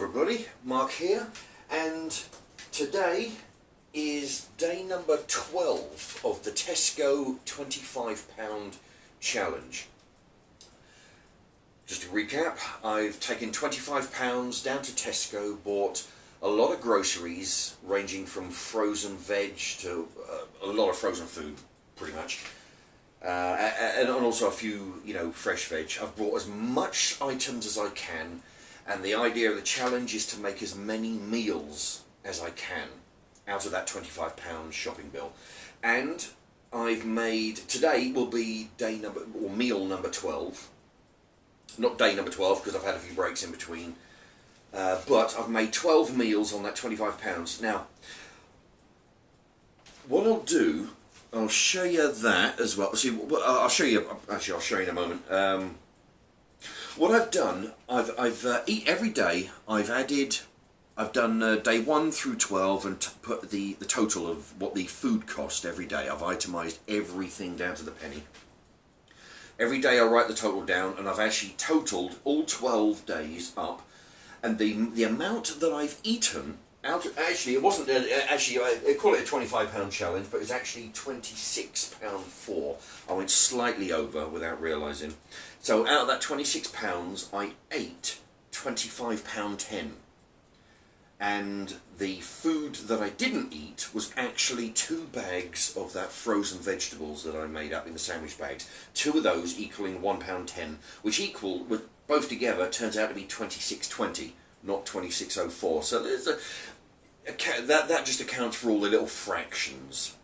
everybody, Mark here, and today is day number 12 of the Tesco £25 challenge. Just to recap, I've taken £25 down to Tesco, bought a lot of groceries ranging from frozen veg to a lot of frozen food, pretty much. And also a few, fresh veg. I've brought as much items as I can, and the idea of the challenge is to make as many meals as I can out of that £25 shopping bill. And I've made, today will be meal number 12. Not day number 12 because I've had a few breaks in between. But I've made 12 meals on that £25. Now, what I'll do, I'll show you that as well. See, I'll show you. Actually, I'll show you in a moment. What I've done, I've eat every day. I've done day 1 through 12 and put the total of what the food cost every day. I've itemised everything down to the penny. Every day I write the total down, and I've actually totaled all 12 days up, and the amount that I've eaten. Actually, it wasn't. I call it a £25 challenge, but it's actually £26.04. I went slightly over without realising. So out of that £26, I ate £25.10, and the food that I didn't eat was actually 2 bags of that frozen vegetables that I made up in the sandwich bags. 2 of those equaling £1.10, which with both together turns out to be £26.20. Not £26.04. So there's that just accounts for all the little fractions,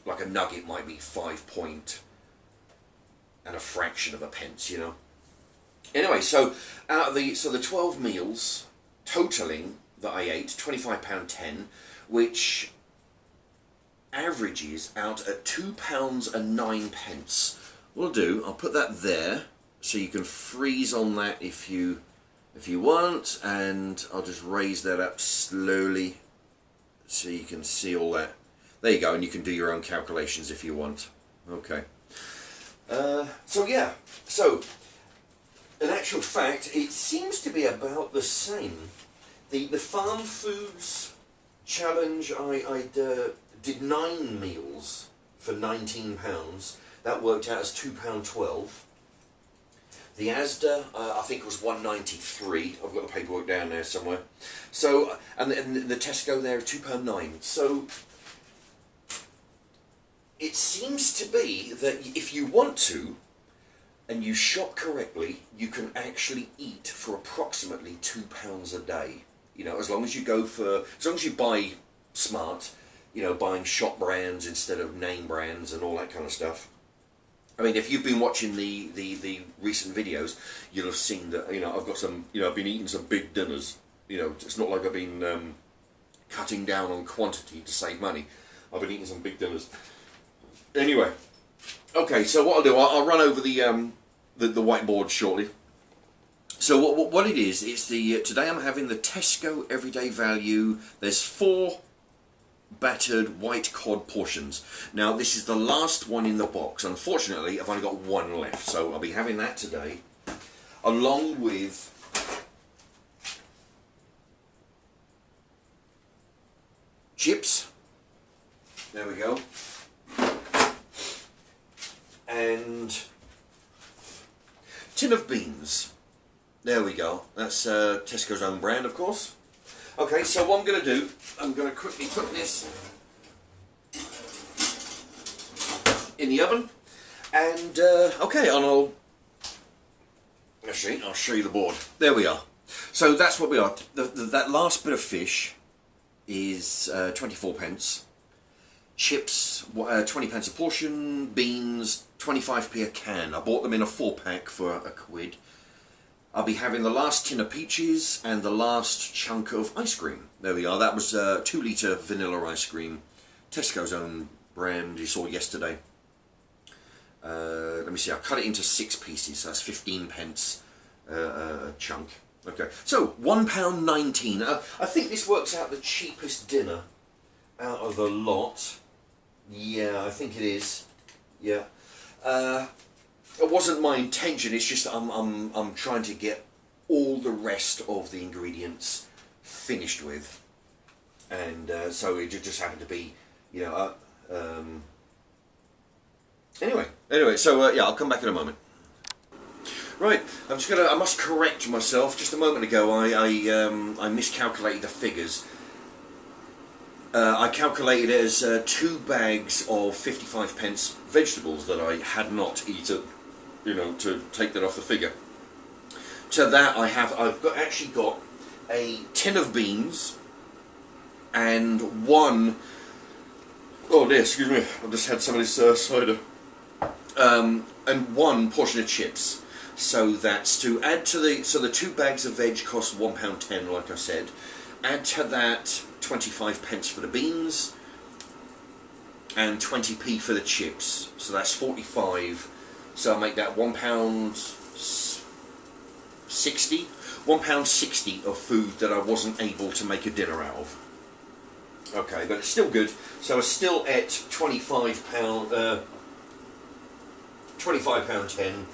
like a nugget might be 5 point and a fraction of a pence, Anyway, so out of the 12 meals totaling that I ate, £25.10, which averages out at £2.09. What I'll do, I'll put that there so you can freeze on that if you want, and I'll just raise that up slowly so you can see all that. There you go, and you can do your own calculations if you want. Okay. So in actual fact, it seems to be about the same. The farm foods challenge, I did 9 meals for £19. That worked out as £2.12. The Asda, I think it was £1.93. I've got the paperwork down there somewhere. So, and the Tesco there, £2.09. So, it seems to be that if you want to, and you shop correctly, you can actually eat for approximately £2 a day. As long as you buy smart, buying shop brands instead of name brands and all that kind of stuff. I mean, if you've been watching the recent videos, you'll have seen that, I've got some, I've been eating some big dinners. It's not like I've been cutting down on quantity to save money. I've been eating some big dinners. Anyway, okay, so what I'll do, I'll run over the whiteboard shortly. So what it is, it's today I'm having the Tesco Everyday Value. There's 4 battered white cod portions. Now this is the last one in the box. Unfortunately, I've only got 1 left, so I'll be having that today, along with chips. There we go. And tin of beans. There we go. That's Tesco's own brand, of course. Okay, so what I'm going to do, I'm going to quickly put this in the oven, and I'll show you the board. There we are. So that's what we are. That last bit of fish is 24p. Chips, 20p a portion. Beans, 25p a can. I bought them in a 4-pack for £1. I'll be having the last tin of peaches and the last chunk of ice cream. There we are. That was 2 litre vanilla ice cream. Tesco's own brand you saw yesterday. Let me see, I cut it into 6 pieces. So that's 15p a chunk. Okay, so £1.19. I think this works out the cheapest dinner out of the lot. Yeah, I think it is. Yeah. It wasn't my intention. It's just that I'm trying to get all the rest of the ingredients finished with, and so it just happened to be, you know, anyway, so yeah, I'll come back in a moment. Right, I must correct myself. Just a moment ago, I miscalculated the figures. I calculated it as 2 bags of 55p vegetables that I had not eaten, you know, to take that off the figure. To that I've actually got a tin of beans and one, oh dear, excuse me, I've just had some of this cider, and 1 portion of chips. So that's to add to the 2 bags of veg cost £1.10, like I said. Add to that 25p for the beans and 20p for the chips. So that's 45. So I'll make that £1.60. £1.60 of food that I wasn't able to make a dinner out of. Okay, but it's still good. So it's still at £25.10.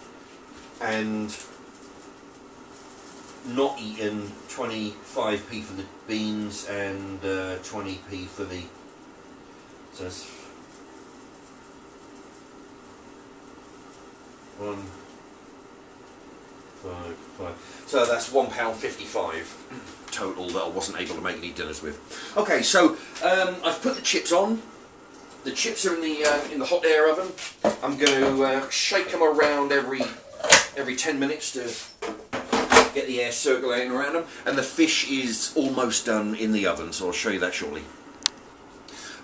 And not eaten 25p for the beans and 20p for the, so that's 155. So that's £1.55 total that I wasn't able to make any dinners with. Okay, so I've put the chips on. The chips are in the hot air oven. I'm going to shake them around every 10 minutes to get the air circulating around them, and the fish is almost done in the oven, so I'll show you that shortly.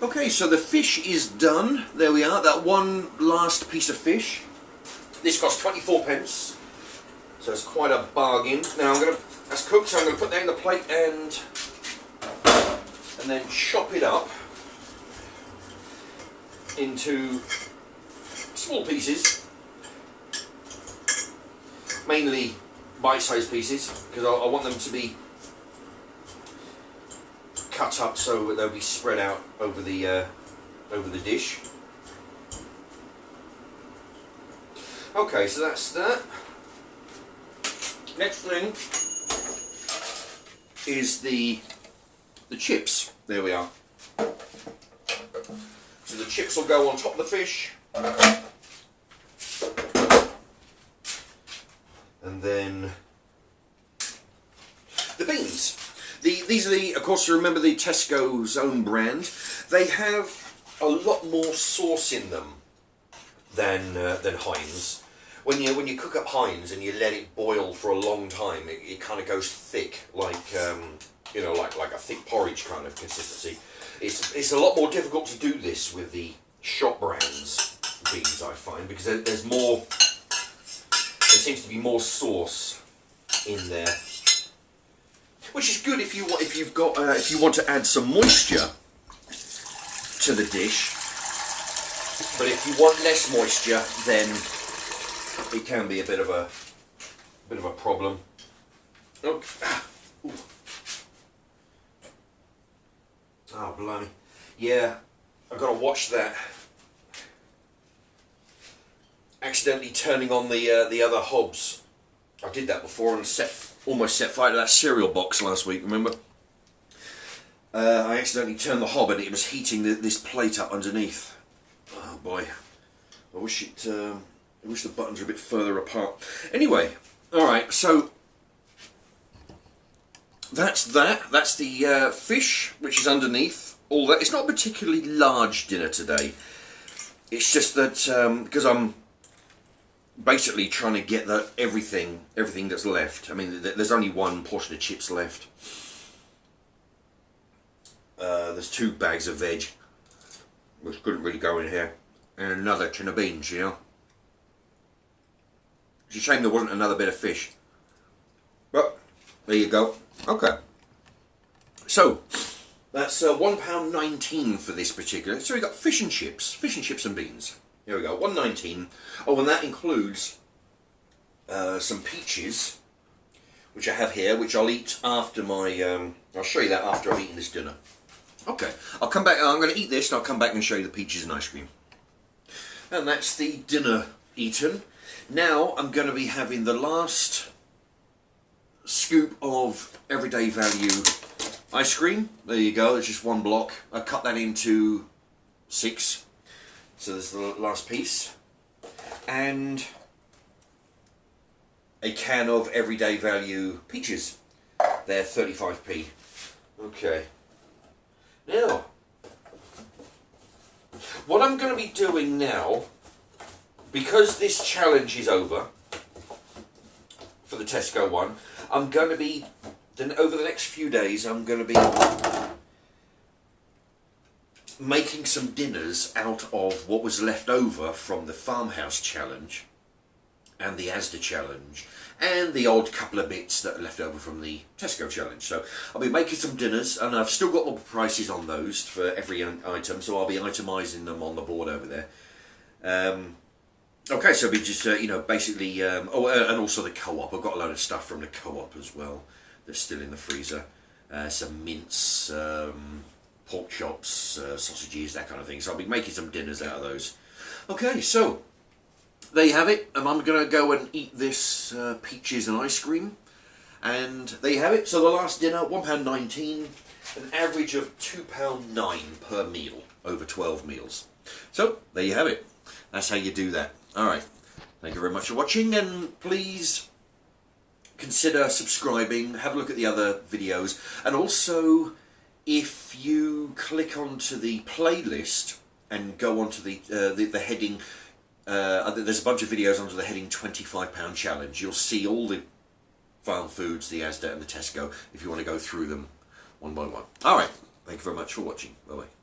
Okay, so the fish is done. There we are, that one last piece of fish. This cost 24p, so it's quite a bargain. Now that's cooked, so I'm going to put that in the plate and then chop it up into small pieces. Mainly bite-sized pieces, because I want them to be cut up so they'll be spread out over the dish. Okay, so that's that. Next thing is the chips. There we are. So the chips will go on top of the fish. And then the beans. These are of course, you remember the Tesco's own brand. They have a lot more sauce in them than Heinz. When you cook up Heinz and you let it boil for a long time, it kind of goes thick, like you know, like a thick porridge kind of consistency. It's a lot more difficult to do this with the shop brands beans, I find, because there's more. There seems to be more sauce in there, which is good if you want to add some moisture to the dish. But if you want less moisture, then it can be a bit of a problem. Okay. Oh blimey! Yeah, I've got to watch that. Accidentally turning on the other hobs. I did that before and almost set fire to that cereal box last week, remember? I accidentally turned the hob and it was heating this plate up underneath. Oh boy. I wish the buttons were a bit further apart. Anyway, alright, so that's that. That's the fish, which is underneath. All that. It's not a particularly large dinner today. It's just that because I'm basically trying to get everything that's left. I mean, there's only 1 portion of chips left. There's 2 bags of veg, which couldn't really go in here, and another tin of beans, you know. It's a shame there wasn't another bit of fish. Well, there you go. Okay. So, that's £1.19 for this particular. So we got fish and chips and beans. Here we go, $1.19. Oh, and that includes some peaches, which I have here, which I'll eat after my. I'll show you that after I've eaten this dinner. Okay, I'll come back. I'm going to eat this, and I'll come back and show you the peaches and ice cream. And that's the dinner eaten. Now I'm going to be having the last scoop of everyday value ice cream. There you go, it's just one block. I cut that into 6. So there's the last piece. And a can of everyday value peaches. They're 35p. Okay. Now, what I'm going to be doing now, because this challenge is over for the Tesco one, I'm going to be, then over the next few days, I'm going to be making some dinners out of what was left over from the Farmhouse challenge and the Asda challenge and the odd couple of bits that are left over from the Tesco challenge. So I'll be making some dinners, and I've still got all the prices on those for every item, so I'll be itemising them on the board over there. Okay, so it'll be just, you know, basically, and also the co-op. I've got a load of stuff from the co-op as well that's still in the freezer. Some mince, pork chops, sausages, that kind of thing. So I'll be making some dinners out of those. Okay, so there you have it. And I'm going to go and eat this peaches and ice cream. And there you have it. So the last dinner, £1.19, an average of £2.09 per meal, over 12 meals. So there you have it. That's how you do that. Alright, thank you very much for watching, and please consider subscribing, have a look at the other videos, and also if you click onto the playlist and go onto the heading, there's a bunch of videos under the heading £25 challenge. You'll see all the farm foods, the Asda and the Tesco, if you want to go through them one by one. Alright, thank you very much for watching. Bye bye.